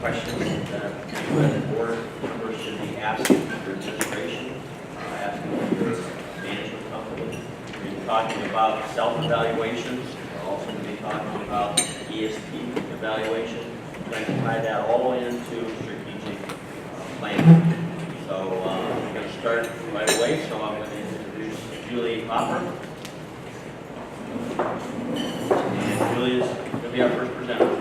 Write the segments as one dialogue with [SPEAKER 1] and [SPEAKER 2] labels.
[SPEAKER 1] questions that the board members should be asking for administration, asking for your management company. We're going to be talking about self-evaluations. We're also going to be talking about ESP evaluation. We're going to tie that all into strategic planning. So we're going to start right away. So I'm going to introduce Julie Hopper. And Julie is going to be our first presenter.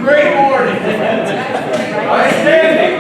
[SPEAKER 2] Great morning. Outstanding.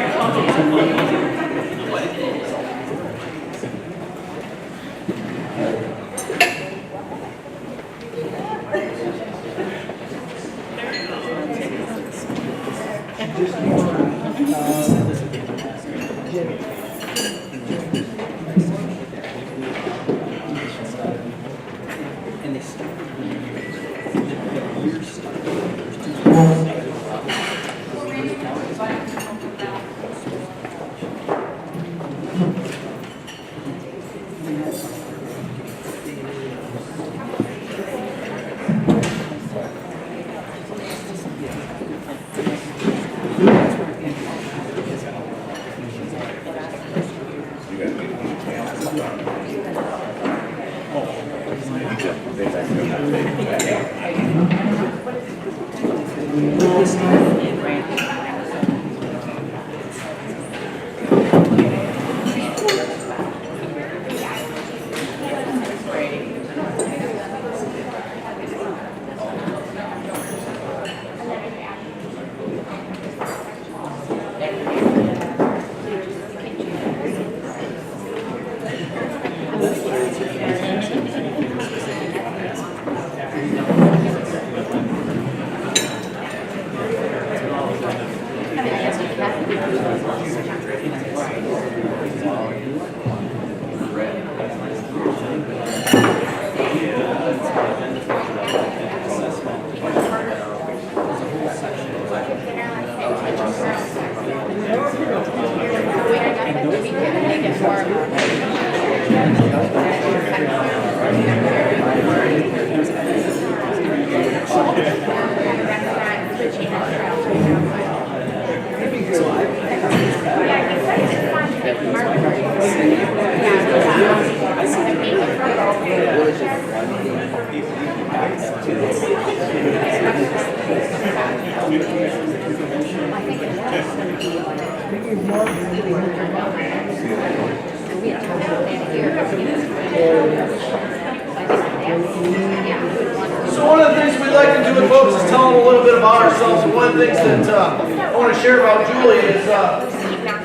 [SPEAKER 2] So one of the things we like to do with folks is tell them a little bit about ourselves. And one of the things that I want to share about Julie is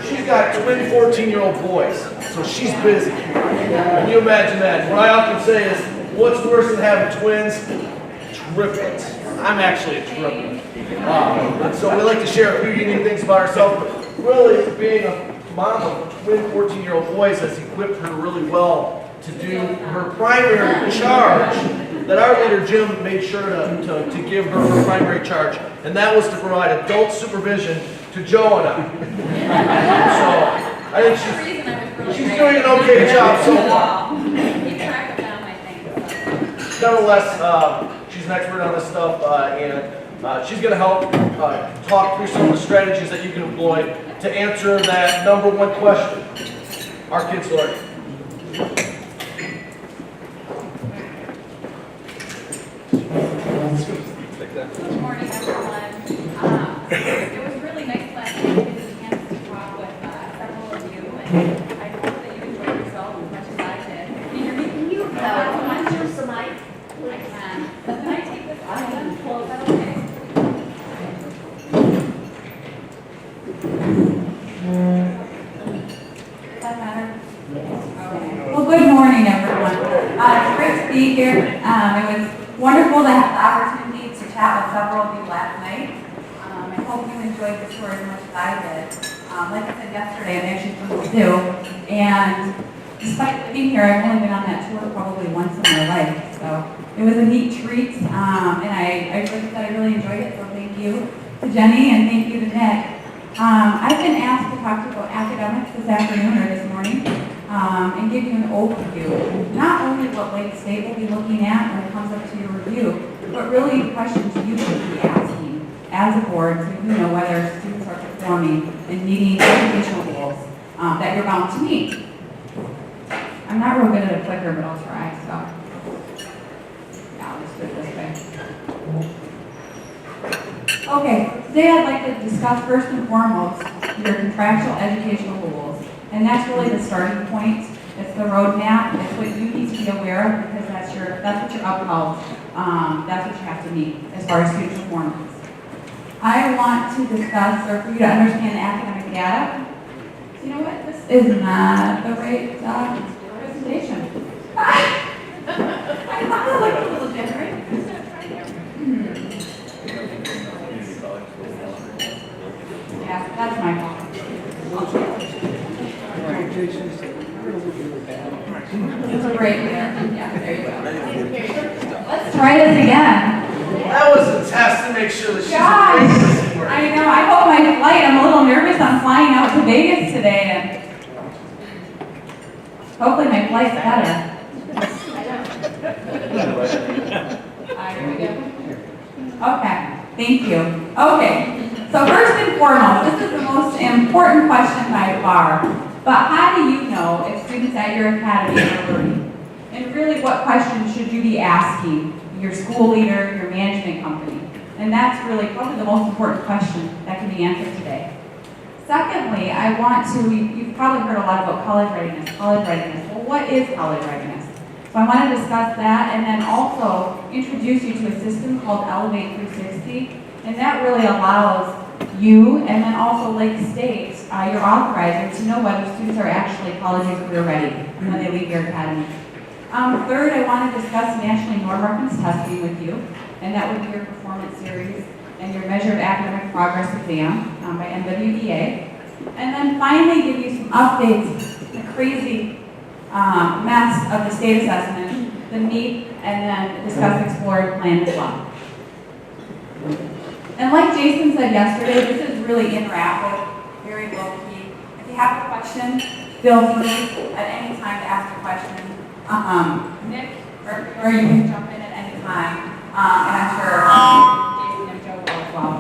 [SPEAKER 2] she's got twin 14-year-old boys. So she's busy. Can you imagine that? What I often say is, what's worse than having twins? Triplets. I'm actually a triplet. And so we like to share a few unique things about ourselves. But really, being a mom of twin 14-year-old boys has equipped her really well to do her primary charge that our leader Jim made sure to give her primary charge, and that was to provide adult supervision to Joe and I. So I think she's doing an okay job so far. Nevertheless, she's an expert on this stuff, and she's going to help talk through some of the strategies that you can employ to answer that number one question: are kids learning?
[SPEAKER 3] Good morning, everyone. It was really nice last night to get a chance to talk with several of you, and I hope that you enjoyed yourself as much as I did. Can you hear me? Can you use the mic? I can. Can I take this item? Well, is that okay? Does that matter? Okay. Well, good morning, everyone. It's great to be here. It was wonderful to have the opportunity to chat with several of you last night. I hope you enjoyed the tour as much as I did. Like I said yesterday, I'm actually from Purdue, and despite living here, I've only been on that tour probably once in my life. So it was a neat treat, and I really said I really enjoyed it. So thank you to Jenny and thank you to Nick. I've been asked to talk to you about academics this afternoon or this morning, and give you an overview. Not only what Lake State will be looking at when it comes up to your review, but really questions you should be asking as a board so you know whether students are performing and meeting educational goals that you're bound to meet. I'm not real good at a clicker, but I'll try, so. Yeah, I'll just do it this way. Okay, today I'd like to discuss first and foremost your contractual educational goals. And that's really the starting point. It's the roadmap. It's what you need to be aware of because that's what you're upheld. That's what you have to meet as far as student performance. I want to discuss, or for you to understand the academic data. So you know what? This is not the right presentation. I thought it looked a little different. Yeah, that's my fault. It's a great year. Yeah, there you go. Let's try this again.
[SPEAKER 2] That was a test to make sure that she's
[SPEAKER 3] Gosh,
[SPEAKER 2] awake.
[SPEAKER 3] I know. I hope my flight. I'm a little nervous. I'm flying out to Vegas today, and hopefully my flight's better. Here we go. Okay. Thank you. Okay. So first and foremost, this is the most important question by far. But how do you know if students at your academy are learning? And really, what questions should you be asking your school leader, your management company? And that's really probably the most important question that can be answered today. Secondly, you've probably heard a lot about college readiness. Well, what is college readiness? So I want to discuss that and then also introduce you to a system called Elevate 360. And that really allows you and then also Lake State, your authorizer, to know whether students are actually college and career ready when they leave your academy. Third, I want to discuss nationally norm reference testing with you, and that would be your performance series and your measure of academic progress exam by NWEA. And then finally give you some updates, the crazy mess of the state assessment, the MEEP, and then discuss Explorer plan as well. And like Jason said yesterday, this is really interactive, very low-key. If you have a question, feel free at any time to ask a question. Nick, or you can jump in at any time, and I'm sure Jason and Joe will as well.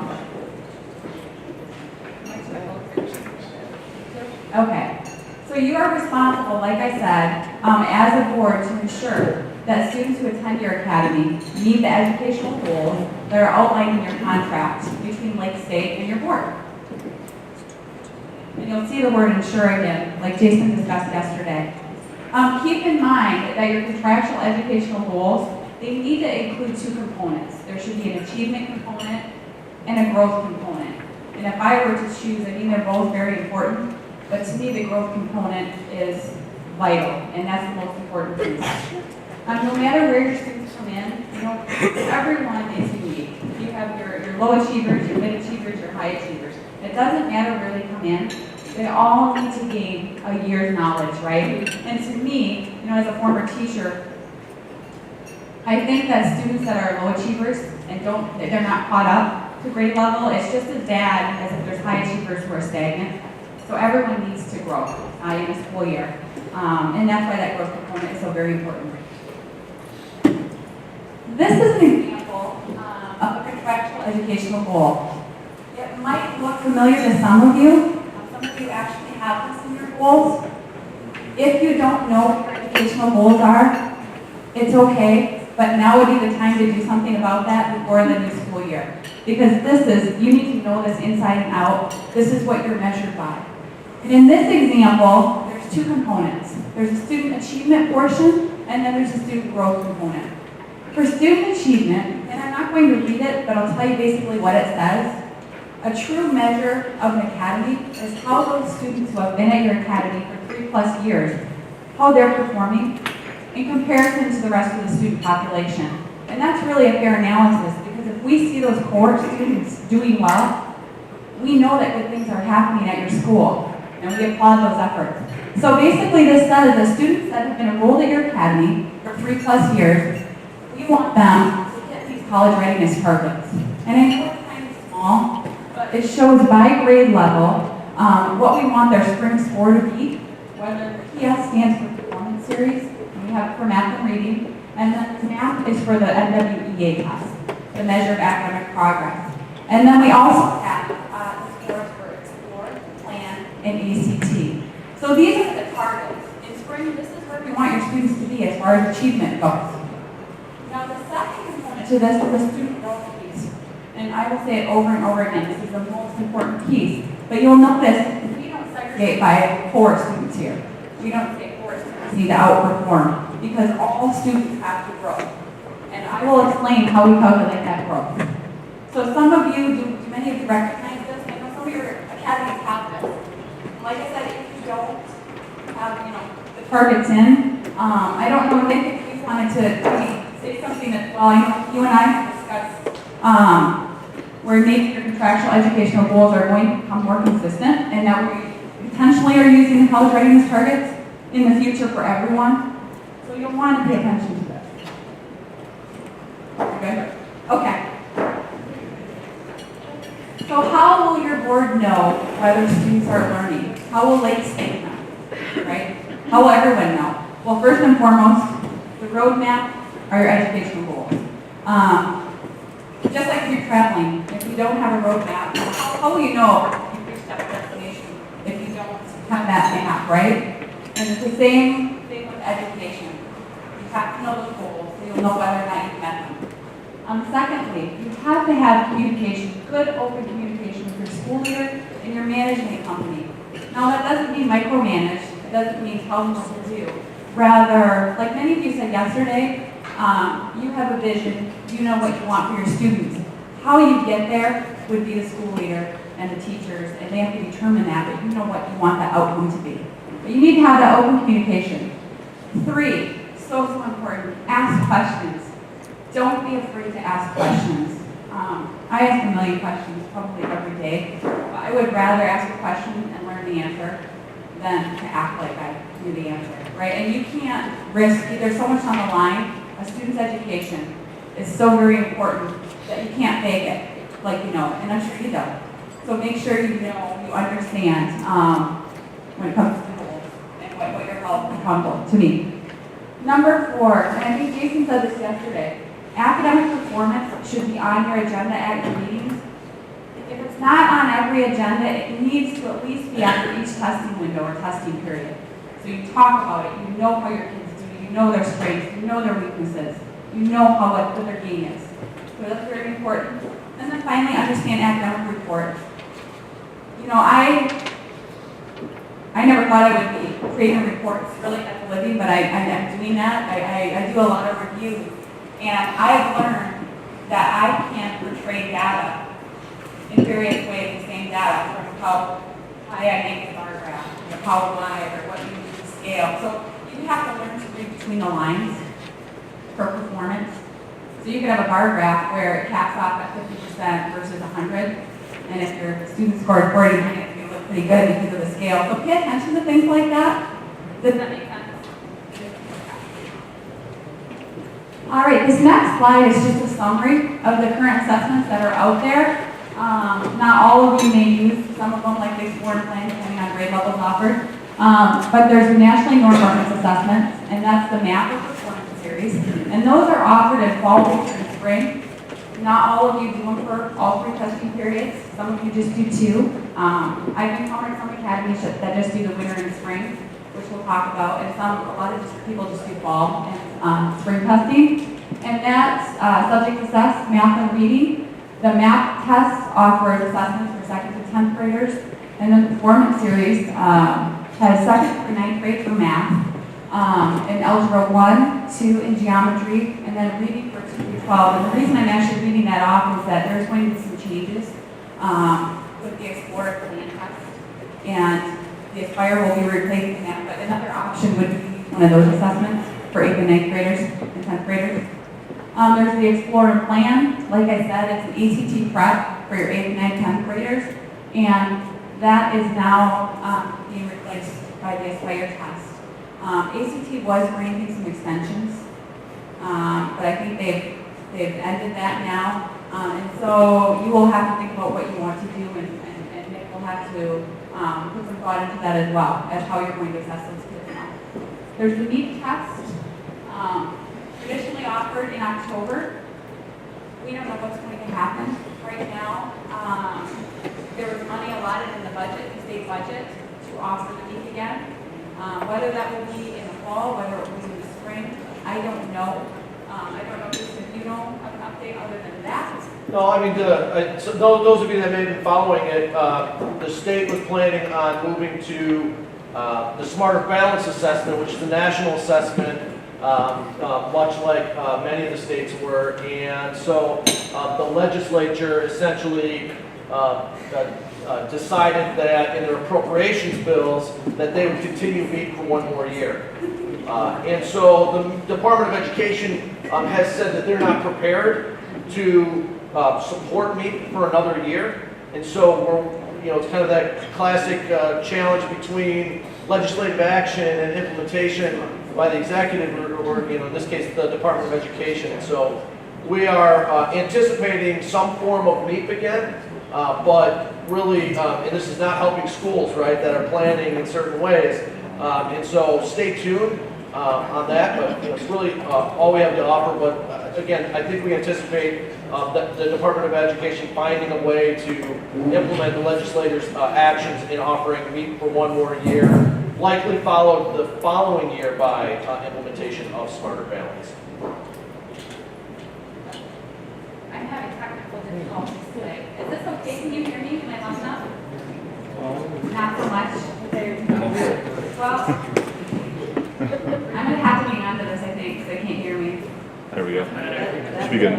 [SPEAKER 3] Okay, so you are responsible, like I said, as a board to ensure that students who attend your academy meet the educational goals that are outlined in your contract between Lake State and your board. And you'll see the word ensure again, like Jason discussed yesterday. Keep in mind that your contractual educational goals, they need to include two components. There should be an achievement component and a growth component. And if I were to choose, I mean, they're both very important, but to me the growth component is vital, and that's the most important piece. No matter where your students come in, everyone is unique. You have your low achievers, your mid achievers, your high achievers. It doesn't matter where they come in. They all need to gain a year's knowledge, right? And to me, as a former teacher, I think that students that are low achievers and they're not caught up to grade level, it's just as bad as if there's high achievers who are stagnant. So everyone needs to grow in a school year. And that's why that growth component is so very important. This is an example of a contractual educational goal. It might look familiar to some of you. Some of you actually have this in your goals. If you don't know what your educational goals are, it's okay, but now would be the time to do something about that before the new school year. Because you need to know this inside and out. This is what you're measured by. And in this example, there's two components. There's a student achievement portion, and then there's a student growth component. For student achievement, and I'm not going to read it, but I'll tell you basically what it says. A true measure of an academy is how those students who have been at your academy for 3+ years, how they're performing in comparison to the rest of the student population. And that's really a fair analysis because if we see those core students doing well, we know that good things are happening at your school, and we applaud those efforts. So basically this says the students that have been enrolled at your academy for 3+ years, we want them to hit these college readiness targets. And I know it's kind of small, but it shows by grade level what we want their spring score to be, whether PS stands for performance series, and we have it for math and reading, and then math is for the NWEA test, the measure of academic progress. And then we also have the scores for Explore, Plan, and ACT. So these are the targets. In spring, this is where we want your students to be as far as achievement goes. Now the second component to this is the student growth piece. And I will say it over and over again, this is the most important piece. But you'll notice, we don't segregate by 4 students here. We don't say 4 students need to outperform, because all students have to grow. And I will explain how we calculate that growth. So some of you, do many of you recognize this? I know some of your academies have this. Like I said, if you don't have, the targets in, I don't know, Nick, if you wanted to say something that, well, I know you and I have discussed, where maybe your contractual educational goals are going to become more consistent, and that we potentially are using the college readiness targets in the future for everyone. So you'll want to pay attention to this. Okay? Okay. So how will your board know whether students are learning? How will Lake State know? Right? How will everyone know? Well, first and foremost, the roadmap are your educational goals. Just like if you're traveling, if you don't have a roadmap, how will you know you've reached that destination if you don't have that map, right? And it's the same thing with education. You have to know the goals so you'll know whether or not you've met them. Secondly, you have to have communication, good open communication with your school leader and your management company. Now that doesn't mean micromanage, it doesn't mean tell them what to do. Rather, like many of you said yesterday, you have a vision, you know what you want for your students. How you get there would be the school leader and the teachers, and they have to determine that, but you know what you want that outcome to be. But you need to have that open communication. 3, so important, ask questions. Don't be afraid to ask questions. I ask a million questions probably every day, but I would rather ask a question and learn the answer than to act like I knew the answer, right? And you can't risk, there's so much on the line. A student's education is so very important that you can't fake it, like you know, and I'm sure you don't. So make sure you know, you understand when it comes to goals and what you're held accountable to me. Number 4, and I think Jason said this yesterday, academic performance should be on your agenda at your meetings. If it's not on every agenda, it needs to at least be after each testing window or testing period. So you talk about it, you know how your kids do, you know their strengths, you know their weaknesses, you know what their game is. So that's very important. And then finally, understand academic reports. You know, I never thought I would be creating reports really as a living, but I'm doing that. I do a lot of reviews. And I've learned that I can portray data in various ways, the same data, from how high I make the bar graph, or how wide, or what you use to scale. So you have to learn to read between the lines for performance. So you could have a bar graph where it caps off at 50% versus 100. And if your student scored 40, it's going to look pretty good because of the scale. So pay attention to things like that. Does that make sense? All right, this next slide is just a summary of the current assessments that are out there. Not all of you may use some of them, like the Explore and Plan, depending on grade levels offered. But there's the nationally normed reference assessments, and that's the MAP or performance series. And those are offered in fall, winter, and spring. Not all of you do them for all 3 testing periods. Some of you just do 2. I've encountered some academies that just do the winter and spring, which we'll talk about, and a lot of people just do fall and spring testing. And that's subject assessed math and reading. The MAP test offers assessments for 2nd to 10th graders, and the performance series has 2nd through 9th grade for math, in algebra 1, 2 in geometry, and then reading for 2 through 12. And the reason I'm actually reading that off is that there's going to be some changes with the Explore and Plan test, and the Aspire will be replacing that, but another option would be one of those assessments for 8th and 9th graders and 10th graders. There's the Explore and Plan. Like I said, it's an ACT prep for your 8th, 9th, 10th graders, and that is now being replaced by by the Aspire test. ACT was granting some extensions, but I think they've ended that now. And so you will have to think about what you want to do, and Nick will have to put some thought into that as well, as how you're going to assess those kids now. There's the NEEP test, traditionally offered in October. We don't know what's going to happen right now. There was money allotted in the budget, the state budget, to offer the NEEP again. Whether that will be in the fall, whether it will be in the spring, I don't know. I don't know if you know of an update other than that.
[SPEAKER 2] No, I mean, so those of you that may have been following it, the state was planning on moving to the Smarter Balance Assessment, which is the national assessment, much like many of the states were. And so the legislature essentially decided that in their appropriations bills that they would continue to meet for one more year. And so the Department of Education has said that they're not prepared to support me for another year. And so we're, it's kind of that classic challenge between legislative action and implementation by the executive, or in this case, the Department of Education. And so we are anticipating some form of MEEP again, but really, and this is not helping schools, right, that are planning in certain ways. And so stay tuned on that, but it's really all we have to offer. But again, I think we anticipate the Department of Education finding a way to implement the legislators' actions in offering MEEP for one more year, likely followed the following year by implementation of Smarter Balance.
[SPEAKER 3] I'm having technical difficulties today. Is this okay? Can you hear me? Am I loud enough? Not so much. Well, I'm going to have to hang on to this, I think, because they can't hear me.
[SPEAKER 4] There we go. Should be good.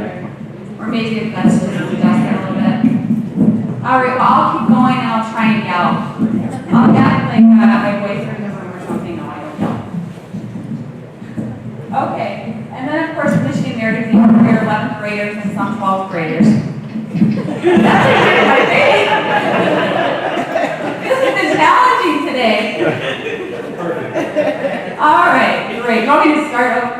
[SPEAKER 3] Or maybe if that's just adjust it a little bit. All right, well, I'll keep going and I'll try and yell. I'll act like my voice in the room or something. No, I don't know. Okay, and then of course, Michigan Merit exam for your 11th graders and some 12th graders. That's a good my face. This has been challenging today. All right, great. You want me to start over?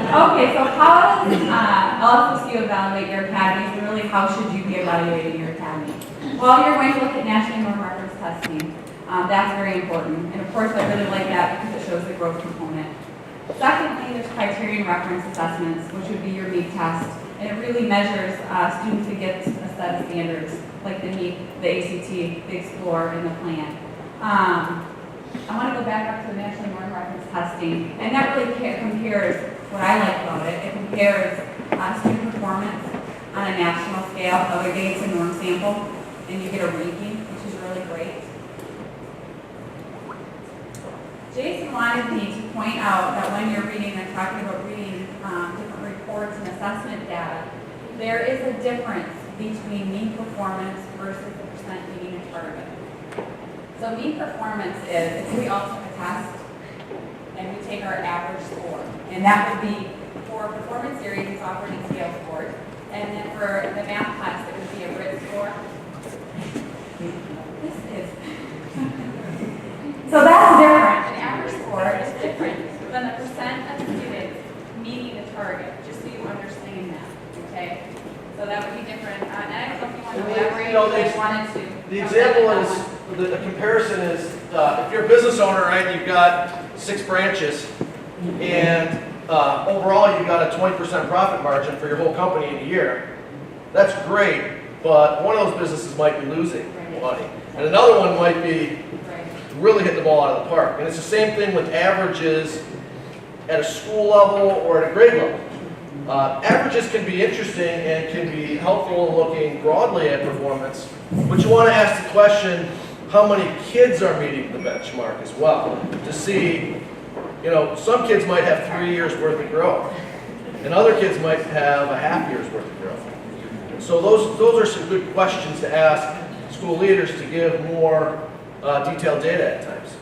[SPEAKER 3] Okay, so how does LSSU evaluate your academies, and really how should you be evaluating your academy? Well, you're going to look at national norm reference testing. That's very important. And of course, I really like that because it shows the growth component. Secondly, there's criterion reference assessments, which would be your MEEP test. And it really measures students against a set of standards, like the MEEP, the ACT, the Explore, and the Plan. I want to go back up to the national norm reference testing, and that really compares, what I like about it, it compares student performance on a national scale. So they're getting a norm sample, and you get a ranking, which is really great. Jason wanted me to point out that when you're reading and talking about reading different reports and assessment data, there is a difference between mean performance versus the percent meeting a target. So mean performance is we also have a test, and we take our average score. And that would be for performance series, it's offered in scale scores. And then for the math test, it would be a grid score. This is. So that's different. An average score is different than the percent of students meeting the target, just so you understand that, okay? So that would be different. And I don't know if you want to elaborate if you wanted to.
[SPEAKER 2] The example is, the comparison is, if you're a business owner, right, you've got 6 branches, and overall you've got a 20% profit margin for your whole company in a year. That's great, but one of those businesses might be losing money, and another one might be really hitting the ball out of the park. And it's the same thing with averages at a school level or at a grade level. Averages can be interesting and can be helpful in looking broadly at performance, but you want to ask the question, how many kids are meeting the benchmark as well, to see, some kids might have 3 years worth of growth, and other kids might have a half year's worth of growth. So those are some good questions to ask school leaders to give more detailed data at times.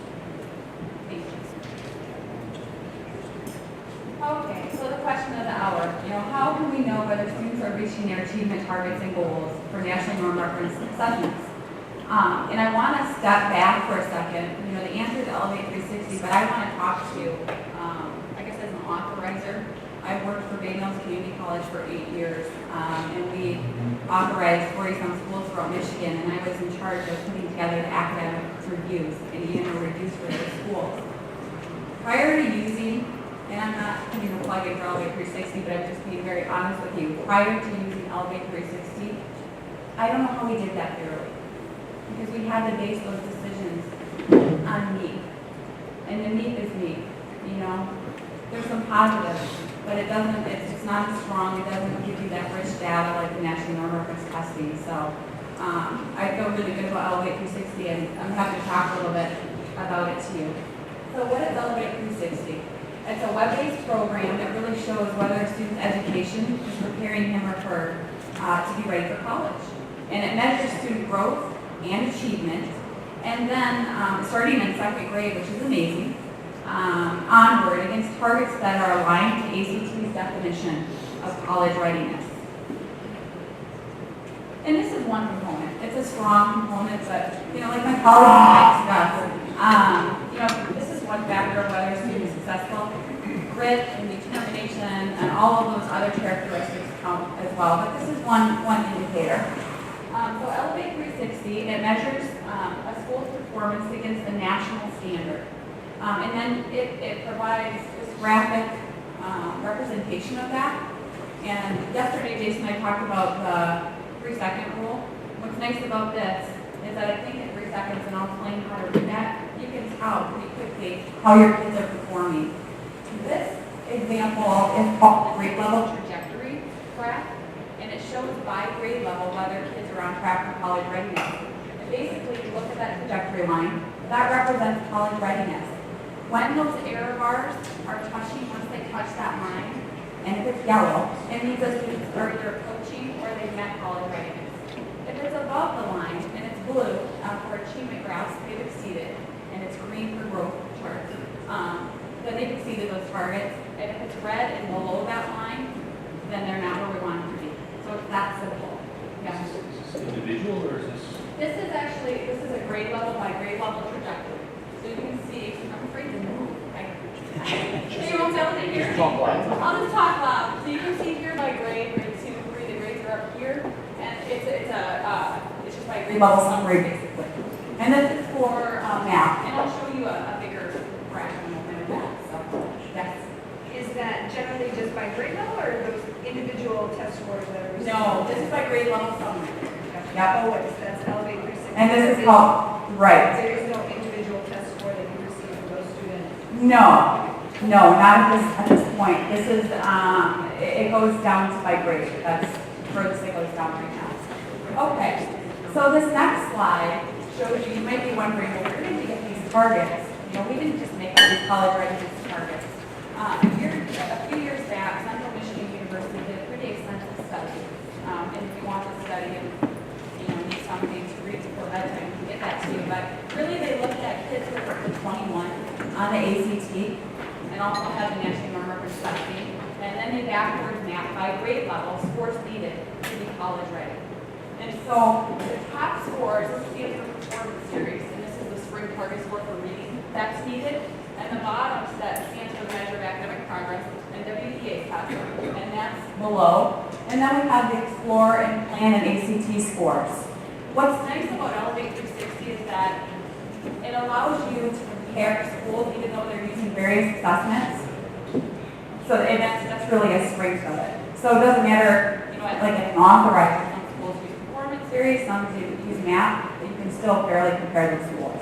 [SPEAKER 3] Okay, so the question of the hour, how can we know whether students are reaching their achievement targets and goals for national norm reference assessments? And I want to step back for a second. You know, the answer is Elevate 360, but I want to talk to you, I guess as an authorizer. I've worked for Bay Mills Community College for 8 years, and we authorized 40-some schools throughout Michigan, and I was in charge of putting together the academic reviews and annual reviews for those schools. Prior to using, and I'm not putting a plug in for Elevate 360, but I'm just being very honest with you, prior to using Elevate 360, I don't know how we did that thoroughly, because we had to base those decisions on need. And the need is need, you know? There's some positives, but it doesn't, it's not as strong, it doesn't give you that rich data like the National Norm Reference Testing. So I feel really good about Elevate 360, and I'm happy to talk a little bit about it to you. So what is Elevate 360? It's a web-based program that really shows whether a student's education is preparing him or her to be ready for college. And it measures student growth and achievement. And then starting in 2nd grade, which is amazing, onward against targets that are aligned to ACT's definition of college readiness. And this is one component. It's a strong component, but, you know, like my colleague discussed, you know, this is one factor of whether a student is successful. Grit and determination and all of those other characteristics count as well, but this is one indicator. So Elevate 360, it measures a school's performance against the national standard. And then it provides this graphic representation of that. And yesterday, Jason and I talked about the 3-second rule. What's nice about this is that I think in 3 seconds, and I'll explain how to read that, you can tell pretty quickly how your kids are performing. This example is called the grade level trajectory graph, and it shows by grade level whether kids are on track for college readiness. And basically, you look at that trajectory line, that represents college readiness. When those error bars are touching, once they touch that line, and if it's yellow, it means the students are either approaching or they've met college readiness. If it's above the line and it's blue for achievement graphs, they've exceeded, and it's green for growth charts, then they've exceeded those targets. And if it's red and below that line, then they're not where we want them to be. So it's that simple. Yeah.
[SPEAKER 5] Is this individual or is this?
[SPEAKER 3] This is a grade level by grade level trajectory. So you can see, I'm afraid to move. So you won't be able to hear me. I'll just talk loud. So you can see here by grade 2, 3, the grades are up here, and it's just by grade level summary basically. And this is for math, and I'll show you a bigger graph in a moment of that. So yes.
[SPEAKER 6] Is that generally just by grade level or those individual test scores that are received?
[SPEAKER 3] No, this is by grade level summary.
[SPEAKER 6] Yeah. Oh, that's Elevate 360.
[SPEAKER 3] And this is called right.
[SPEAKER 6] There is no individual test score that you receive for those students?
[SPEAKER 3] No, not at this point. This is, it goes down to by grade. That's furthest it goes down right now. Okay, so this next slide shows you might be wondering, well, where did you get these targets? You know, we didn't just make up these college readiness targets. A few years back, Central Michigan University did a pretty extensive study. And if you want to study and need something to read before bedtime, you can get that to you. But really, they looked at kids who were 21 on the ACT and also had the National Norm Reference Testing. And then they backwards mapped by grade level scores needed to be college ready. And so the top scores, this is the performance series, and this is the spring target score for reading that's needed. And the bottom set stands for the measure of academic progress and WDA test, and that's below. And then we have the Explore and Plan and ACT scores. What's nice about Elevate 360 is that it allows you to compare schools even though they're using various assessments. So and that's really a strength of it. So it doesn't matter, like an authorized, some schools use performance series, some use math, but you can still fairly compare those schools.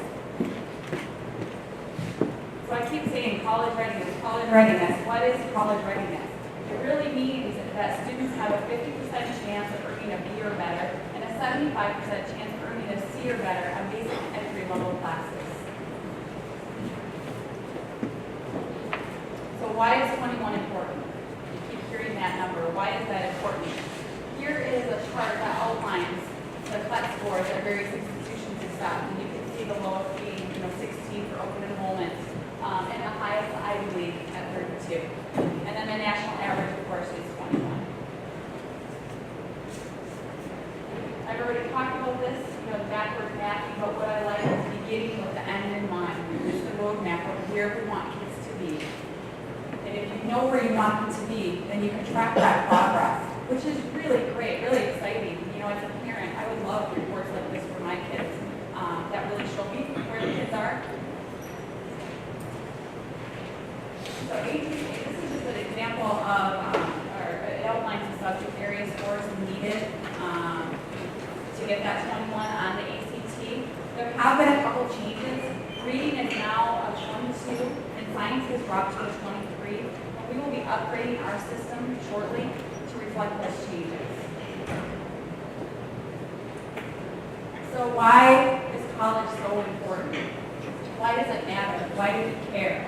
[SPEAKER 3] So I keep saying college readiness. What is college readiness? It really means that students have a 50% chance of earning a B or better and a 75% chance of earning a C or better on basic entry-level classes. So why is 21 important? You keep hearing that number. Why is that important? Here is a chart that outlines the CLET scores that various institutions accept. And you can see the lowest being 16 for open enrollment, and the highest Ivy League at 32. And then the national average, of course, is 21. I've already talked about this, the backward math where we want kids to be. And if you know where you want them to be, then you can track that progress, which is really great, really exciting. You know, as a parent, I would love reports like this for my kids that really show me where the kids are. So ATC, this is just an example of, or it outlines the subject area scores needed to get that 21 on the ACT. There have been a couple changes. Reading is now a 22, and science has dropped to a 23. We will be upgrading our system shortly to reflect those changes. So why is college so important? Why does it matter? Why do we care?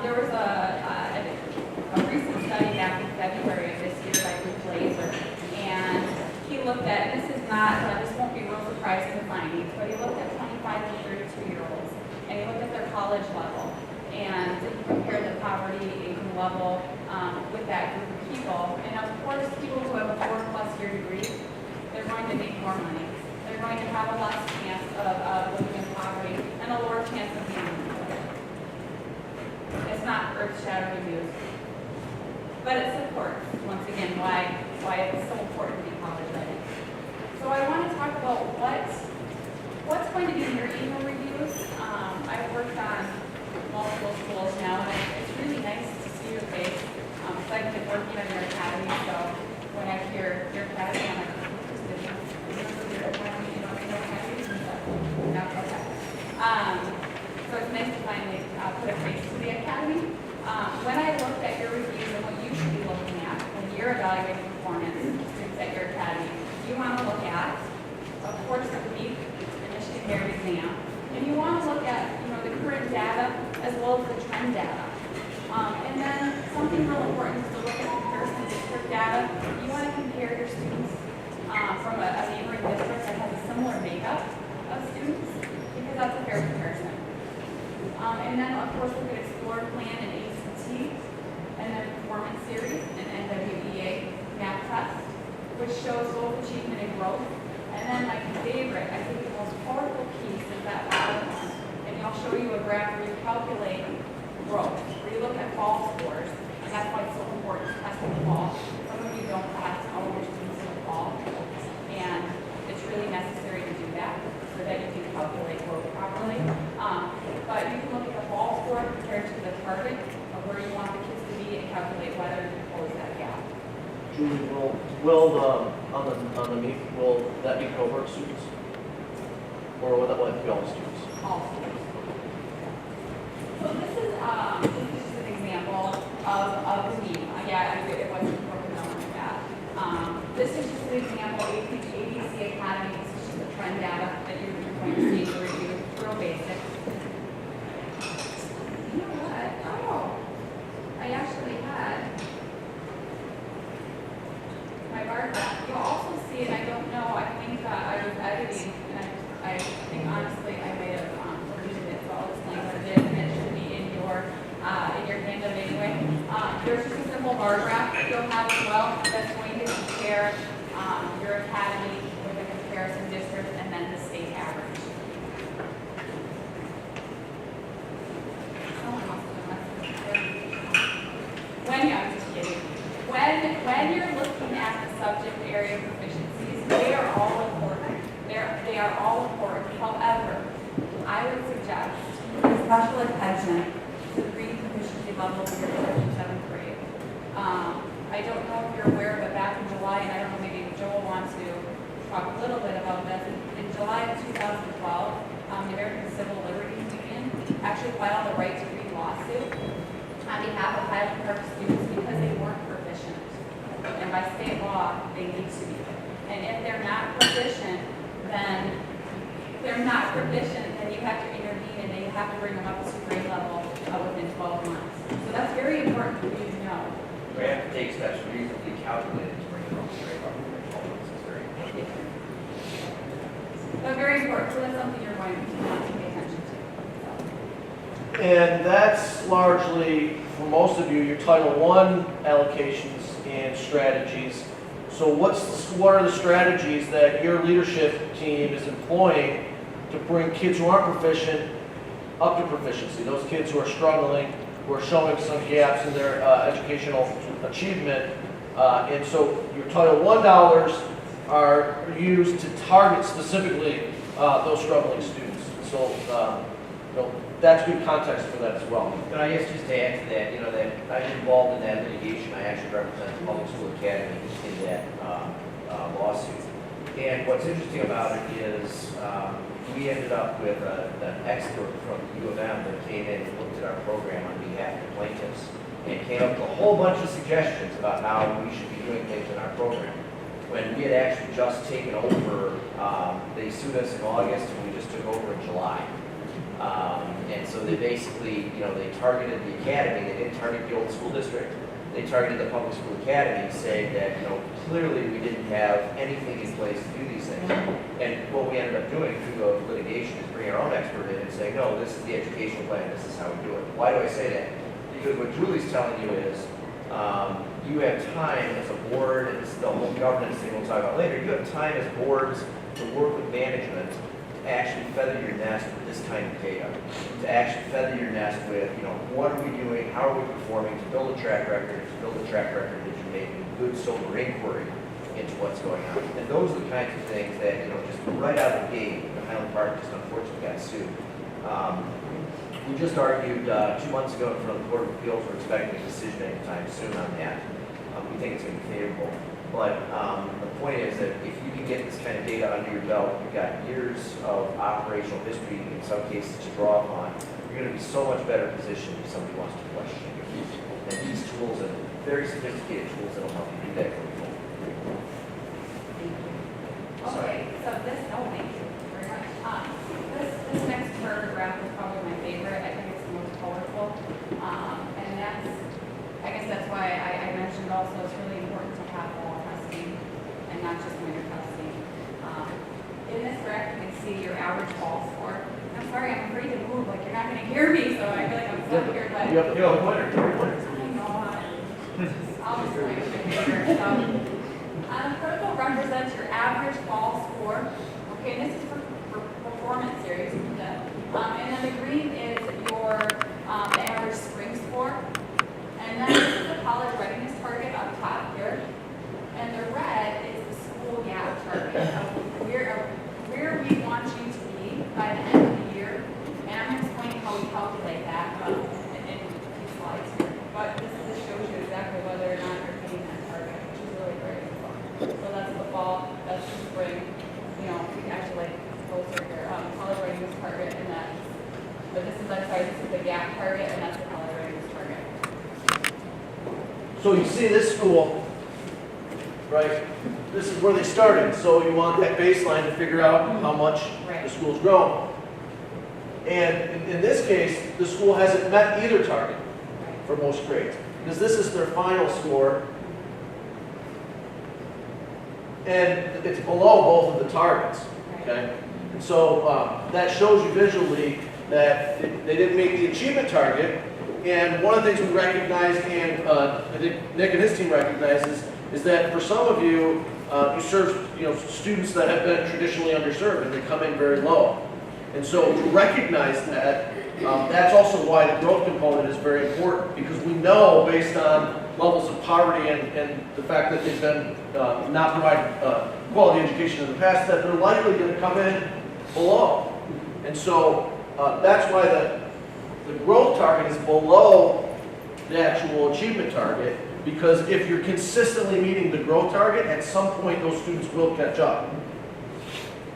[SPEAKER 3] There was a recent study back in February of this year by Luke Laser, and he looked at, this is not, this won't be real surprising findings, but he looked at 25 to 32-year-olds, and he looked at their college level, and he compared the poverty income level with that group of people. And of course, people who have a 4+ year degree, they're going to make more money. They're going to have a less chance of living in poverty and a lower chance of being unemployed. It's not earth-shattering news, but it supports, once again, why it's so important to be college ready. So I want to talk about what's going to be in your email reviews. I've worked on multiple schools now, and it's really nice to see your face. Because I've been working on your academy, so when I hear your academy, I'm like, who's this? Remember your academy, you know academy and stuff? No, okay. So it's nice to finally put a face to the academy. When I looked at your reviews and what you should be looking at when you're evaluating performance students at your academy, you want to look at, of course, the PEAK, the Michigan Merit Exam, and you want to look at, the current data as well as the trend data. And then something real important is to look at comparison district data. You want to compare your students from a neighboring district that has a similar makeup of students, because that's a fair comparison. And then, of course, we could explore plan and ACT, and then performance series and NWEA math test, which shows both achievement and growth. And then my favorite, I think the most powerful piece is that bottom one. And I'll show you a graph where you calculate growth, where you look at fall scores, and that's why it's so important to test in the fall. Some of you don't test all of your students in the fall, and it's really necessary to do that so that you can calculate growth properly. But you can look at the fall score compared to the target of where you want the kids to be and calculate whether you can close that gap.
[SPEAKER 2] Julie, will on the meet, will that be cohort students? Or will that be all students?
[SPEAKER 3] All students. So this is just an example of the meet. Yeah, it wasn't broken down like that. This is just an example, ABC Academy. This is just the trend data that you're going to see in the review. It's real basic. You know what? Oh, I actually had my bar graph. You'll also see it. I don't know. I think I was editing, and I think honestly I may have deleted it. So I'll explain what it is, and it should be in your handout anyway. There's just a simple bar graph that you'll have as well. That's going to compare your academy with a comparison district and then the state average. I'm just kidding. When you're looking at the subject area proficiencies, they are all important. They are all important. However, I would suggest special attention to the reading proficiency level for your 4th and 7th grade. I don't know if you're aware, but back in July, and I don't know, maybe Joel wants to talk a little bit about this. In July of 2012, the American Civil Liberties Union actually filed a right to read lawsuit on behalf of Highland Park students because they weren't proficient. And by state law, they need to be. And if they're not proficient, then you have to intervene and they have to bring them up to grade level within 12 months. So that's very important for you to know.
[SPEAKER 1] We have to take steps reasonably calculated to bring it up to grade level. It's very important.
[SPEAKER 3] But very important. So that's something you're going to want to pay attention to.
[SPEAKER 2] And that's largely, for most of you, your Title I allocations and strategies. So what are the strategies that your leadership team is employing to bring kids who aren't proficient up to proficiency. Those kids who are struggling, who are showing some gaps in their educational achievement. And so your Title I dollars are used to target specifically those struggling students. So, that's good context for that as well.
[SPEAKER 7] And I guess just to add to that, that I'm involved in that litigation. I actually represent the Public School Academy in that lawsuit. And what's interesting about it is we ended up with an expert from U of M that came in and looked at our program on behalf of the plaintiffs and came up with a whole bunch of suggestions about how we should be doing things in our program. When we had actually just taken over, they sued us in August and we just took over in July. And so they basically, they targeted the academy. They didn't target the old school district. They targeted the public school academy, saying that, clearly we didn't have anything in place to do these things. And what we ended up doing through the litigation is bring our own expert in and say, no, this is the educational plan. This is how we do it. Why do I say that? Because what Julie's telling you is, you have time as a board, and this is the whole governance thing we'll talk about later, you have time as boards to work with management to actually feather your nest with this kind of data, to actually feather your nest with, what are we doing, how are we performing, to build a track record that you're making good, sober inquiry into what's going on. And those are the kinds of things that, just right out of the gate, Highland Park just unfortunately got sued. We just argued 2 months ago in front of the Court of Appeals. We're expecting a decision anytime soon on that. We think it's going to be favorable. But the point is that if you can get this kind of data under your belt, you've got years of operational history in some cases to draw upon, you're going to be so much better positioned if somebody wants to question you. And these tools are very sophisticated tools that will help you do that for you.
[SPEAKER 3] Okay, so this, thank you very much. This next paragraph is probably my favorite. I think it's the most colorful. And I guess that's why I mentioned also it's really important to have fall testing and not just winter testing. In this graph, you can see your average fall score. I'm sorry, I'm afraid to move, like you're not gonna hear me, so I feel like I'm stuck here, but.
[SPEAKER 2] You have a winner.
[SPEAKER 3] I know, I'll just write it here. Critical represents your average fall score. Okay, and this is for performance series. And then the green is your average spring score. And then this is the college readiness target up top here. And the red is the school gap target of where we want you to be by the end of the year. And I'm going to explain how we calculate that in a few slides here. But this shows you exactly whether or not you're hitting that target, which is really great. So that's the fall, that's the spring. We actually like those are your college readiness target, and that's, but this is the gap target, and that's the college readiness target.
[SPEAKER 2] So you see this school, right? This is where they started. So you want that baseline to figure out how much the school's grown. And in this case, the school hasn't met either target for most grades, because this is their final score. And it's below both of the targets, okay? And so that shows you visually that they didn't meet the achievement target. And one of the things we recognize, and I think Nick and his team recognizes, is that for some of you, you serve students that have been traditionally underserved, and they come in very low. And so to recognize that, that's also why the growth component is very important, because we know based on levels of poverty and the fact that they've been not provided quality education in the past, that they're likely going to come in below. And so that's why the growth target is below the actual achievement target, because if you're consistently meeting the growth target, at some point those students will catch up.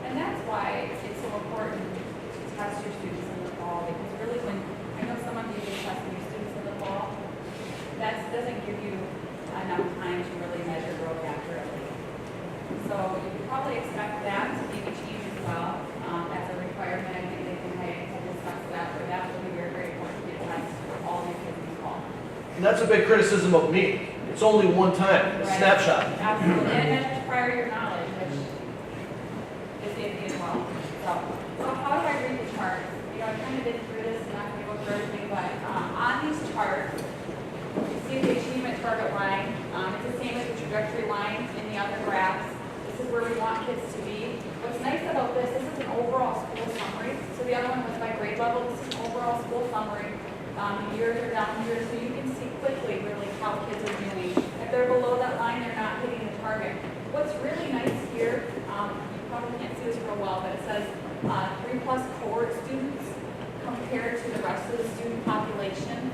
[SPEAKER 3] And that's why it's so important to test your students in the fall, because really when, I know some of you are testing your students in the fall, that doesn't give you enough time to really measure growth accurately. So you can probably expect that to be achieved as well as a requirement. I think they can discuss that, but that will be very, very important to test all your kids in the fall.
[SPEAKER 2] And that's a big criticism of me. It's only one time, a snapshot.
[SPEAKER 3] Absolutely, and that's prior to your knowledge, which is safety as well. So how do I read the charts? I kind of been through this, I'm not going to go through everything, but on these charts, you see the achievement target line. It's the same as the trajectory line in the other graphs. This is where we want kids to be. What's nice about this is an overall school summary. So the other one was by grade level. This is overall school summary. Years are down here, so you can see quickly really how kids are doing. If they're below that line, they're not hitting the target. What's really nice here, you probably can't see this real well, but it says 3+ cohort students compared to the rest of the student population.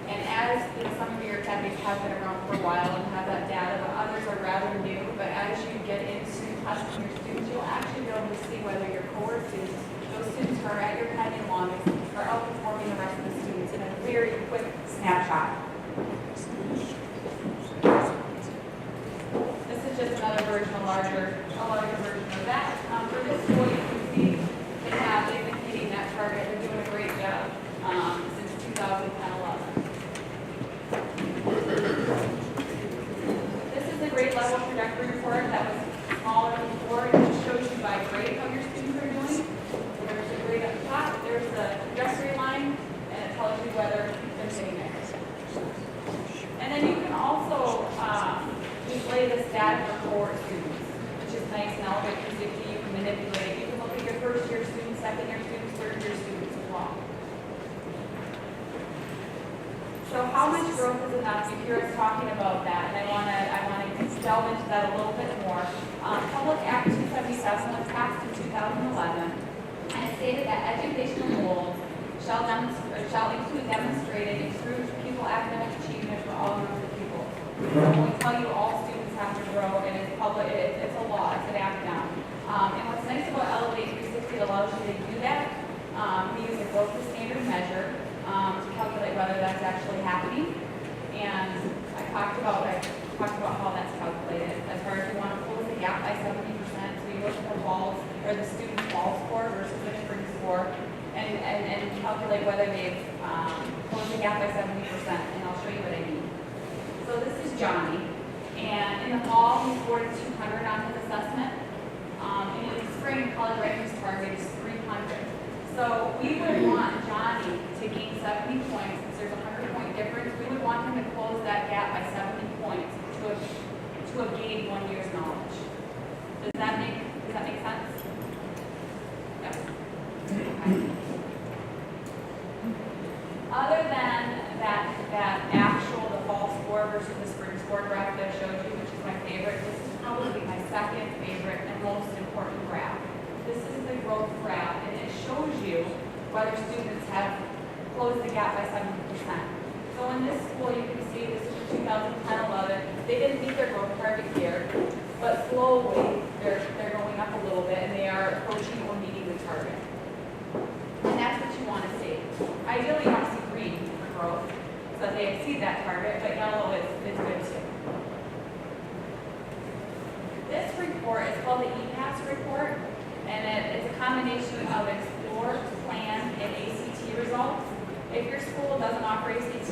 [SPEAKER 3] And as some of your academies have been around for a while and have that data, but others are rather new. But as you get into testing your students, you'll actually be able to see whether your cohort students, those students who are at your penny longest, are outperforming the rest of the students in a very quick snapshot. This is just another version, a larger version of that. For this school, you can see they've been hitting that target. They're doing a great job since 2010-11. This is the grade level trajectory report that was smaller than before. It just shows you by grade how your students are doing. So there's the grade at the top, there's the trajectory line, and it tells you whether they're sitting there. And then you can also display this data for cohort students, which is nice now because you can manipulate. You can look at your first year students, second year students, third year students as well. So how much growth is enough? You hear us talking about that, and I want to delve into that a little bit more. Public Act 277 was passed in 2011, and it stated that educational goals shall include demonstrated improved pupil academic achievement for all groups of pupils. So when we tell you all students have to grow, and it's public, it's a law, it's an act now. And what's nice about Elevate 360, it allows you to do that. We use a growth to standard measure to calculate whether that's actually happening. And I talked about how that's calculated. As far as you want to close the gap by 70%, so you look at the balls or the student's ball score versus the spring score, and calculate whether they've closed the gap by 70%. And I'll show you what I mean. So this is Johnny, and in the fall he scored 200 on his assessment. And in the spring, college readiness target is 300. So we would want Johnny to gain 70 points, since there's a 100-point difference. We would want him to close that gap by 70 points to have gained 1 year's knowledge. Does that make sense? Yep. Okay. Other than that actual, the fall score versus the spring score graph that I showed you, which is my favorite, this is probably my second favorite and most important graph. This is the growth graph, and it shows you whether students have closed the gap by 70%. So in this school, you can see this is 2010-11. They didn't meet their growth target here, but slowly they're going up a little bit, and they are approaching or meeting the target. And that's what you want to see. Ideally, you want to see green for growth, so that they exceed that target, but yellow is good too. This report is called the EPAS report, and it's a combination of Explore, Plan, and ACT results. If your school doesn't offer ACT,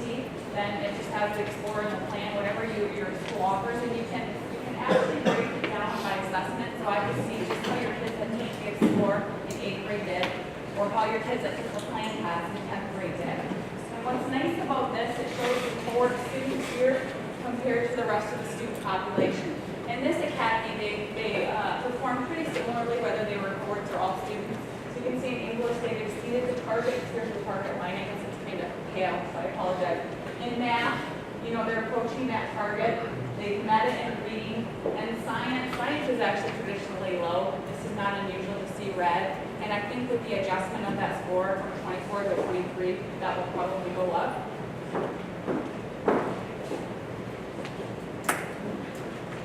[SPEAKER 3] then it just has the Explore and the Plan, whatever your school offers, and you can actually break it down by assessment. So I can see just how your kids that take the Explore in 8th grade did, or how your kids that took the Plan class in 10th grade did. And what's nice about this, it shows the cohort students here compared to the rest of the student population. In this academy, they performed pretty similarly, whether they were cohorts or all students. So you can see in English, they've exceeded the target. Here's the target line. I guess it's kind of pale, so I apologize. In math, they're approaching that target. They've met it in reading. And science is actually traditionally low. This is not unusual to see red. And I think with the adjustment of that score from 24 to 23, that will probably go up.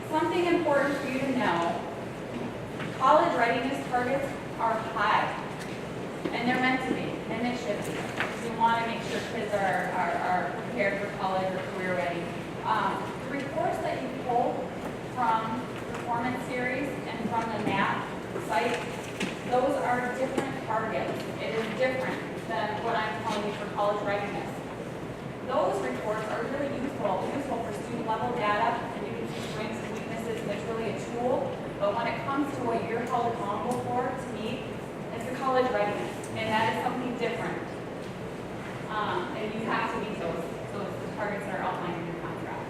[SPEAKER 3] Something important for you to know, college readiness targets are high, and they're meant to be, and they should be. We want to make sure kids are prepared for college or career ready. The reports that you pull from Performance Series and from the MAP site, those are different targets. It is different than what I'm telling you for college readiness. Those reports are really useful for student level data, and you can see strengths and weaknesses, and it's really a tool. But when it comes to what you're held accountable for to meet, it's the college readiness, and that is something different. And you have to meet those targets that are outlined in your contract.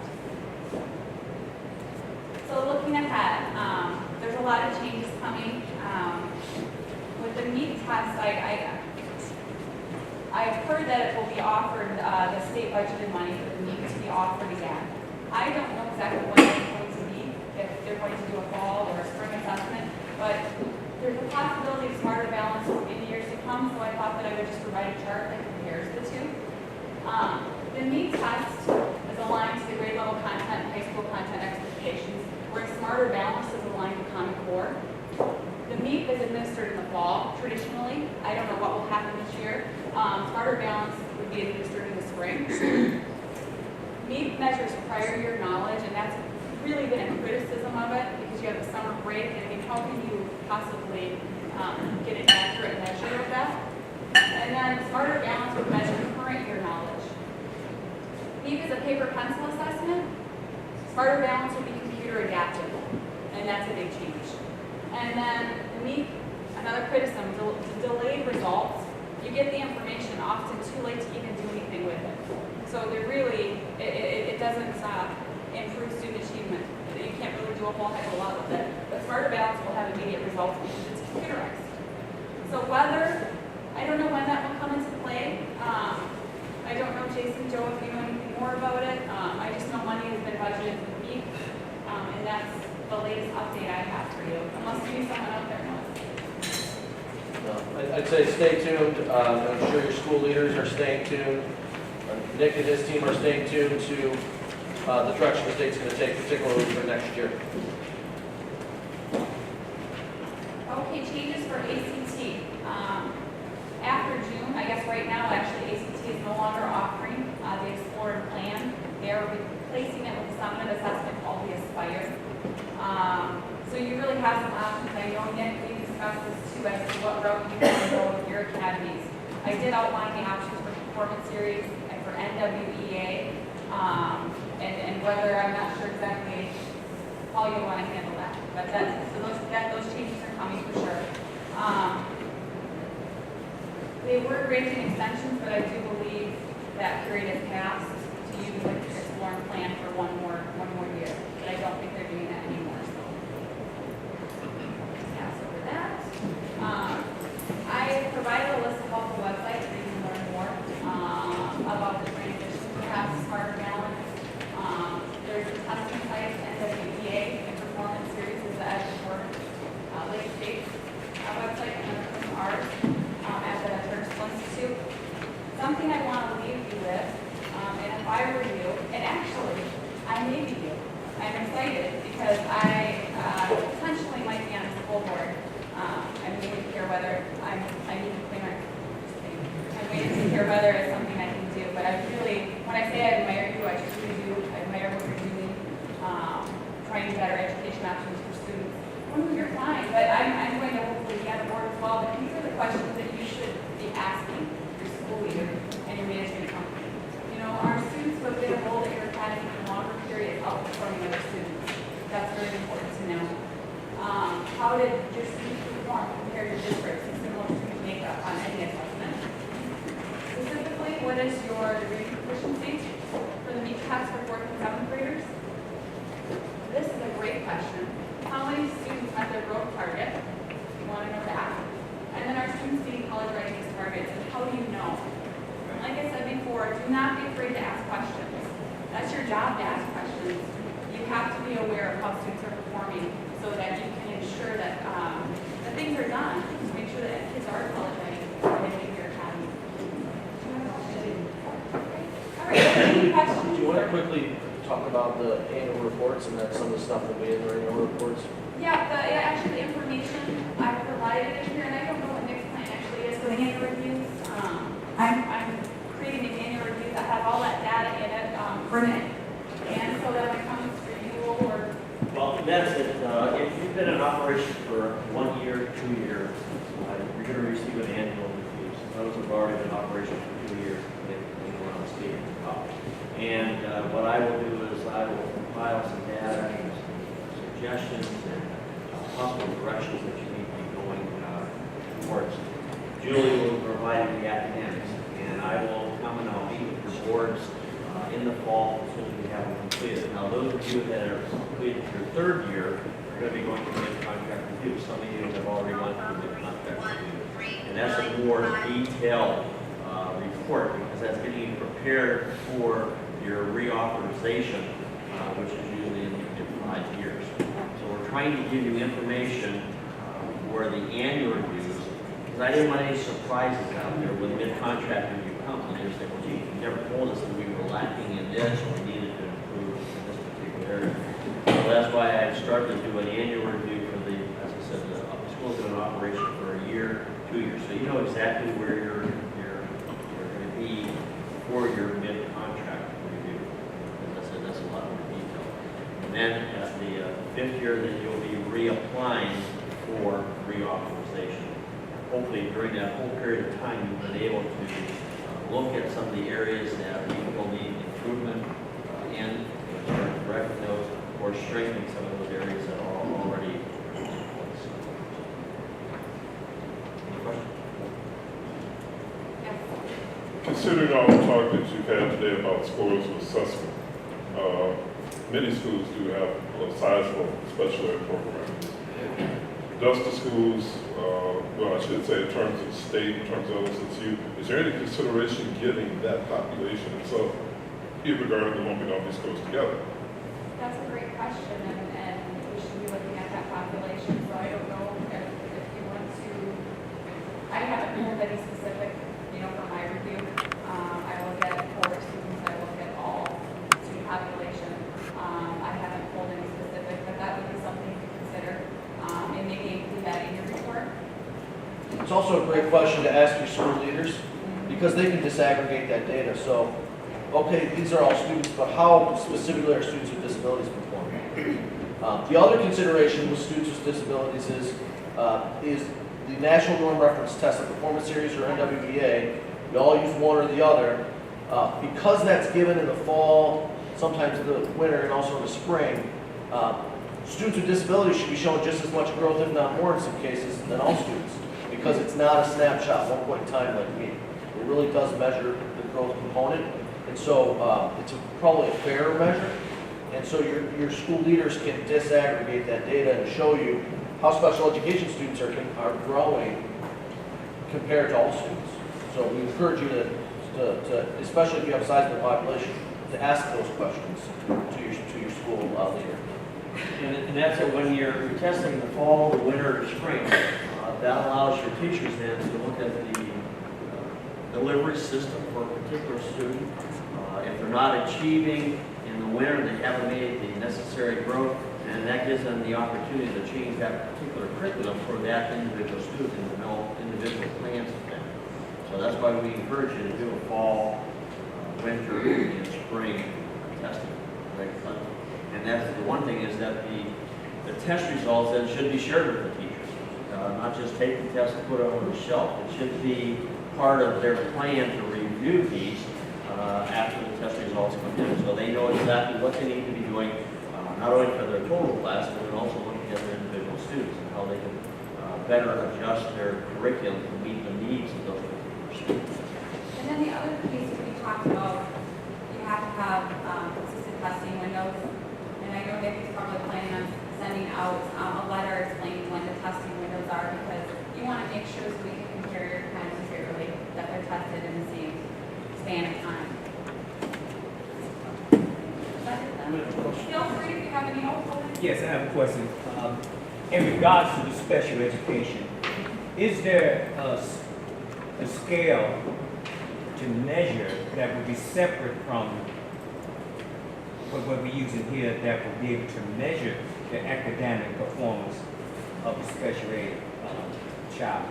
[SPEAKER 3] So looking ahead, there's a lot of changes coming with with the meat test, I've heard that it will be offered, the state budgeted money for the meat to be offered again. I don't know exactly when it's going to be, if they're going to do a fall or a spring assessment, but there's a possibility of smarter balance in years to come, so I thought that I would just provide a chart that compares the two. The meat test is aligned to the grade level content, high school content expectations, where smarter balance is aligned to Common Core. The meat is administered in the fall, traditionally. I don't know what will happen this year. Smarter balance would be administered in the spring. Meat measures prior year knowledge, and that's really been a criticism of it because you have the summer break, and I mean, how can you possibly get an accurate measure of that? And then smarter balance would measure current year knowledge. Meat is a paper pencil assessment. Smarter balance would be computer adaptable, and that's a big change. And then the meat, another criticism, delayed results. You get the information often too late to even do anything with it. So they're really, it doesn't improve student achievement. You can't really do a whole heck of a lot with it. But smarter balance will have immediate results because it's computerized. So whether, I don't know when that will come into play. I don't know, Jason, Joe, if you know anything more about it. I just know money has been budgeted for the meat, and that's the latest update I have for you. Unless maybe someone out there knows.
[SPEAKER 2] No, I'd say stay tuned. I'm sure your school leaders are staying tuned. Nick and his team are staying tuned to the direction the state's going to take, particularly for next year.
[SPEAKER 3] Okay, changes for ACT. After June, I guess right now, actually, ACT is no longer offering the Explore and Plan. They are replacing it with a summative assessment called the Aspire. So you really have some options. I know, Nick, we discussed this too as to what route you want to go with your academies. I did outline the options for performance series and for NWEA, and whether, I'm not sure exactly how you want to handle that. But those changes are coming for sure. They were granting extensions, but I do believe that period has passed to use the Explore and Plan for one more year. But I don't think they're doing that anymore, so. Pass over that. I provided a list of helpful websites where you can learn more about the transition, perhaps smarter balance. There's a testing site, NWEA, and performance series is the Edgeworth Lake State website, and then from ours at the Turtle Institute. Something I want to leave you with, and if I were you, and actually, I may be you. I'm excited because I potentially might be on the school board. I'm waiting to hear whether I need to clean my. I'm waiting to hear whether it's something I can do. But I really, when I say I admire you, I truly do. I admire what you're doing, trying better education options for students. You're fine, but I'm going to hopefully be on the board as well. But these are the questions that you should be asking your school leader and your management company. You know, our students who have been enrolled at your academy for longer periods outperforming other students. That's very important to know. How did your students perform compared to districts and similar student makeup on any assessment? Specifically, what is your degree proficiency for the meat test for 4th and 7th graders? This is a great question. How many students met their growth target? You want to know that. And then our students meeting college readiness targets, and how do you know? Like I said before, do not be afraid to ask questions. That's your job to ask questions. You have to be aware of how students are performing so that you can ensure that that things are done to make sure that kids are college ready when they leave your academy. All right, any questions?
[SPEAKER 2] Do you want to quickly talk about the annual reports and then some of the stuff that we in the annual reports?
[SPEAKER 3] Yeah, actually the information I provided in here, and I don't know what Nick's plan actually is for the annual reviews. I'm creating an annual review that has all that data in it for Nick. And so that when it comes to renewal or.
[SPEAKER 1] Well, that's it. If you've been in operation for 1 year, 2 years, you're going to receive an annual review. So those have already been in operation for 2 years. They go on the state college. And what I will do is I will compile some data and some suggestions and possible directions that you need to be going towards. Julie will provide the academics, and I will come and I'll meet with the boards in the fall, as soon as we have them completed. Now, those of you that are completed your third year are going to be going through mid-contract review. Some of you have already gone through mid-contract review. And that's a more detailed report, because that's getting you prepared for your reauthorization, which is usually in 5 years. So we're trying to give you information for the annual reviews, because I didn't want any surprises out there when mid-contract review comes, and they say, well, gee, you never told us that we were lacking in this, or we needed to improve in this particular area. So that's why I started to do an annual review for the, as I said, the school's been in operation for a year, 2 years, so you know exactly where you're going to be for your mid-contract review. As I said, that's a lot more detail. And then at the 5th year, then you'll be reapplying for reauthorization. Hopefully during that whole period of time, you've been able to look at some of the areas that we will need improvement in, start correcting those, or strengthening some of those areas that are already in place. Any questions?
[SPEAKER 3] Yes.
[SPEAKER 4] Considering all the talk that you've had today about scores of assessment, many schools do have a sizable special ed programs. Does the schools, well, I should say in terms of the state, in terms of LSSU, is there any consideration getting that population itself, regarding the lumping all these schools together?
[SPEAKER 3] That's a great question, and we should be looking at that population, so I don't know if you want to, I haven't pulled any specific, for my review. I look at cohort students, I look at all student population. I haven't pulled any specific, but that would be something to consider, and maybe include that in your report.
[SPEAKER 2] It's also a great question to ask your school leaders, because they can disaggregate that data. So, okay, these are all students, but how specifically are students with disabilities performing? The other consideration with students with disabilities is the National Norm Reference Test, the Performance Series or NWBA. We all use one or the other. Because that's given in the fall, sometimes in the winter, and also in the spring, students with disabilities should be showing just as much growth, if not more in some cases, than all students, because it's not a snapshot, one point in time like me. It really does measure the growth component, and so it's probably a fairer measure. And so your school leaders can disaggregate that data and show you how special education students are growing compared to all students. So we encourage you to especially if you have a sizable population, to ask those questions to your school leader.
[SPEAKER 1] And that's it, when you're testing the fall, the winter, or spring, that allows your teachers then to look at the delivery system for a particular student. If they're not achieving in the winter, they haven't made the necessary growth, and that gives them the opportunity to change that particular curriculum for that individual student and develop individual plans for them. So that's why we encourage you to do a fall, winter, and spring testing. Right? And that's the one thing is that the test results then should be shared with the teachers. Not just take the test and put it on the shelf. It should be part of their plan to review these after the test results come in. So they know exactly what they need to be doing, not only for their total class, but also looking at their individual students and how they can better adjust their curriculum to meet the needs of those particular students.
[SPEAKER 3] And then the other piece that we talked about, you have to have consistent testing windows. And I know Vicky's probably planning on sending out a letter explaining when the testing windows are, because you want to make sure so we can compare your times fairly, that they're tested in the same span of time. Is that it then? Feel free if you have any notes.
[SPEAKER 5] Yes, I have a question. In regards to the special education, is there a scale to measure that would be separate from what we're using here that would be able to measure the academic performance of the special ed child?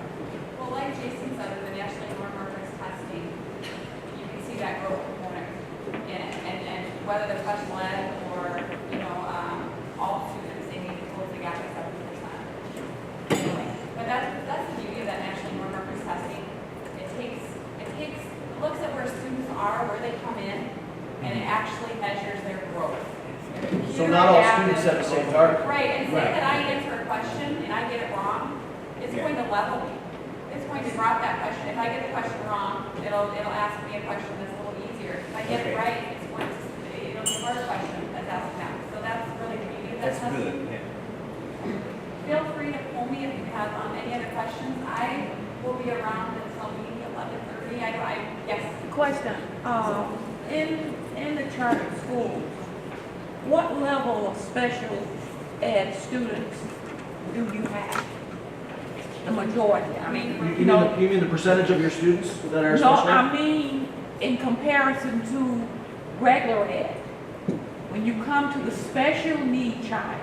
[SPEAKER 3] Well, like Jason said, with the national norm reference testing, you can see that growth component in it, and whether they're special ed or, all students, they need to close the gap at 70%. Anyway, but that's the beauty of that national norm reference testing. It looks at where students are, where they come in, and it actually measures their growth.
[SPEAKER 2] So not all students have the same target.
[SPEAKER 3] Right, and say that I answer a question and I get it wrong, it's going to level me. It's going to drop that question. If I get the question wrong, it'll ask me a question that's a little easier. If I get it right, it's going to questions, I will be around until maybe 11:30. Yes.
[SPEAKER 8] Question, in the charter schools, what level of special ed students do you have? The majority, I mean,
[SPEAKER 2] You mean the percentage of your students that are
[SPEAKER 8] no,
[SPEAKER 2] special ed?
[SPEAKER 8] I mean, in comparison to regular ed. When you come to the special need child,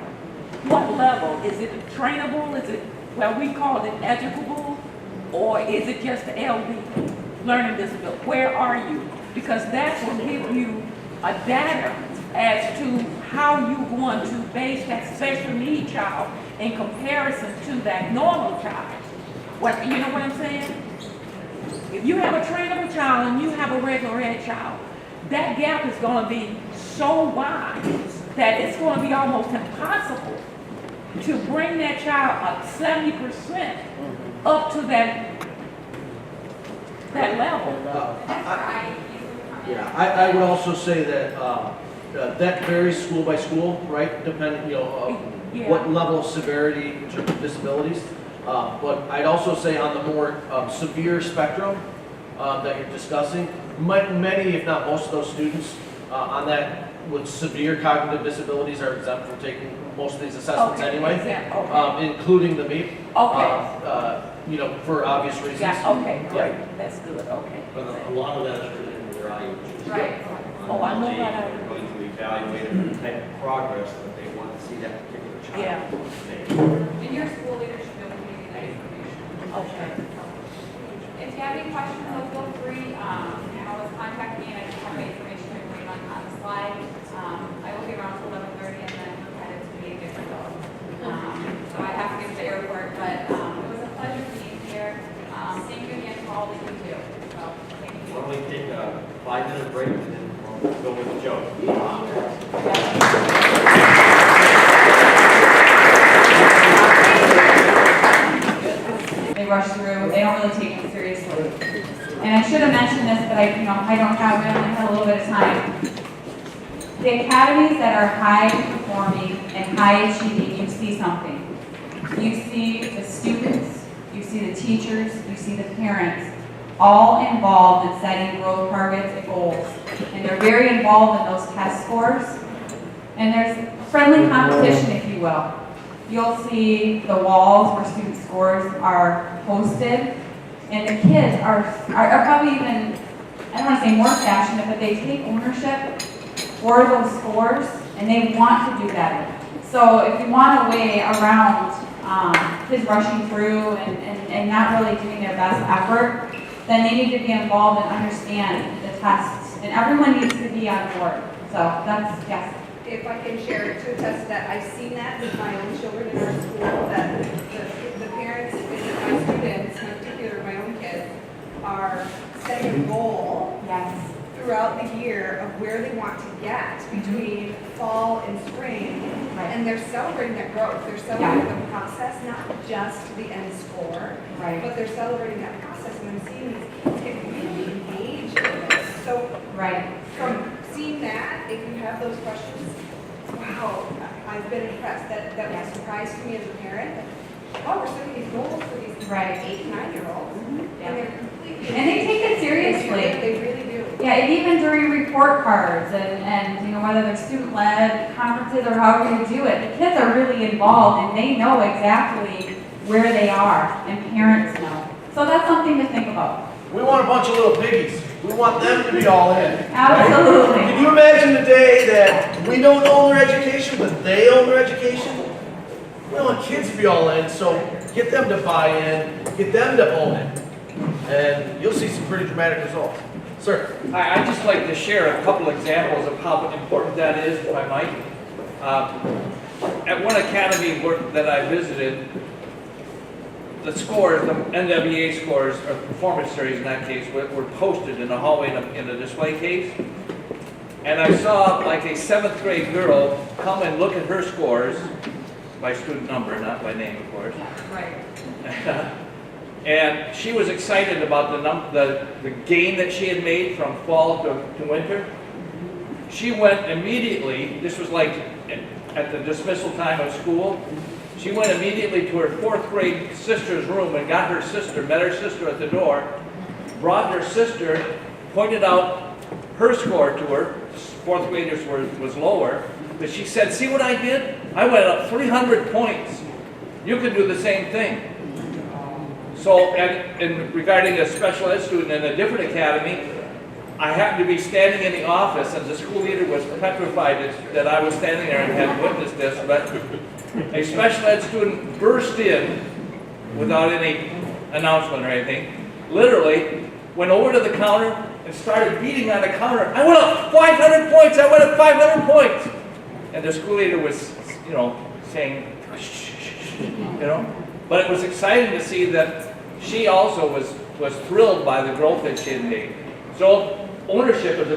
[SPEAKER 8] what level? Is it trainable? Is it, well, we call it educable? Or is it just the LD, learning disability? Where are you? Because that will give you a data as to how you're going to base that special need child in comparison to that normal child. What, you know what I'm saying? If you have a trainable child and you have a regular ed child, that gap is going to be so wide that it's going to be almost impossible to bring that child up 70% up to that level.
[SPEAKER 3] That's where I usually come in.
[SPEAKER 2] Yeah, I would also say that that varies school by school, right? Depending,
[SPEAKER 8] Yeah.
[SPEAKER 2] what level of severity in terms of disabilities. But I'd also say on the more severe spectrum that you're discussing, many, if not most of those students on that with severe cognitive disabilities are exempt from taking most of these assessments
[SPEAKER 8] Okay,
[SPEAKER 2] anyway,
[SPEAKER 8] exempt, okay.
[SPEAKER 2] including the MEP.
[SPEAKER 8] Okay.
[SPEAKER 2] For obvious reasons.
[SPEAKER 8] Yeah, okay, great, that's good, okay.
[SPEAKER 1] But a lot of that is related to their IHs.
[SPEAKER 3] Right.
[SPEAKER 8] Oh, I know that.
[SPEAKER 1] They're going to evaluate the type of progress that they want to see that particular child
[SPEAKER 8] Yeah.
[SPEAKER 1] make.
[SPEAKER 3] And your school leadership will give you that information.
[SPEAKER 8] Okay.
[SPEAKER 3] If you have any questions, feel free, always contact me, and I just have my information written on the slide. I will be around till 11:30, and then we're headed to be a different goal. So I have to get to the airport, but it was a pleasure being here. Thank you again for all that you do. So, thank you.
[SPEAKER 1] Why don't we take a 5-minute break and then we'll go with Joe.
[SPEAKER 3] They rush through, they don't really take it seriously. And I should have mentioned this, but I don't have, we only have a little bit of time. The academies that are high performing and high achieving, you see something. You see the students, you see the teachers, you see the parents, all involved in setting growth targets and goals. And they're very involved in those test scores. And there's friendly competition, if you will. You'll see the walls where student scores are posted, and the kids are probably even, I don't want to say more passionate, but they take ownership for those scores, and they want to do better. So if you want a way around kids rushing through and not really doing their best effort, then they need to be involved and understand the tests, and everyone needs to be on board. So that's, yes.
[SPEAKER 6] If I can share to attest to that, I've seen that with my own children in our school, that the parents and my students, in particular my own kids, are setting a goal
[SPEAKER 3] Yes.
[SPEAKER 6] throughout the year of where they want to get between fall and spring.
[SPEAKER 3] Right.
[SPEAKER 6] And they're celebrating that growth. They're celebrating the process, not just the end score,
[SPEAKER 3] Right.
[SPEAKER 6] but they're celebrating that process. And I'm seeing these kids get really engaged in this. So
[SPEAKER 3] Right.
[SPEAKER 6] from seeing that, if you have those questions, wow, I've been impressed. That was a surprise to me as a parent. Oh, we're setting these goals for these
[SPEAKER 3] Right.
[SPEAKER 6] 8, 9-year-olds.
[SPEAKER 3] Yeah.
[SPEAKER 6] And they're completely.
[SPEAKER 3] And they take it seriously.
[SPEAKER 6] They really do.
[SPEAKER 3] Yeah, and even during report cards and whether they're student-led conferences or however you do it, the kids are really involved and they know exactly where they are and parents know. So that's something to think about.
[SPEAKER 2] We want a bunch of little piggies. We want them to be all in. right?
[SPEAKER 3] Absolutely.
[SPEAKER 2] Can you imagine the day that we don't own their education, but they own their education? We want kids to be all in, so get them to buy in, get them to own it, and you'll see some pretty dramatic results. Sir?
[SPEAKER 9] Hi, I'd just like to share a couple examples of how important that is, if I might. At one academy that I visited, the scores, the NWA scores, or performance series in that case, were posted in the hallway in a display case. And I saw like a 7th grade girl come and look at her scores, by student number, not by name, of course.
[SPEAKER 3] Right.
[SPEAKER 9] And she was excited about the gain that she had made from fall to winter. She went immediately, this was like at the dismissal time of school, She went immediately to her fourth grade sister's room and got her sister, met her sister at the door, brought her sister, pointed out her score to her. Fourth graders was lower, but she said, "See what I did? I went up 300 points. You can do the same thing." So, and regarding a special ed student in a different academy, I happened to be standing in the office, and the school leader was petrified that I was standing there and had witnessed this, but a special ed student burst in without any announcement or anything, literally went over to the counter and started beating on the counter. "I went up 500 points, I went up 500 points. And the school leader was, saying, "Shh, shh, shh," But it was exciting to see that she also was thrilled by the growth that she had made. So ownership is a big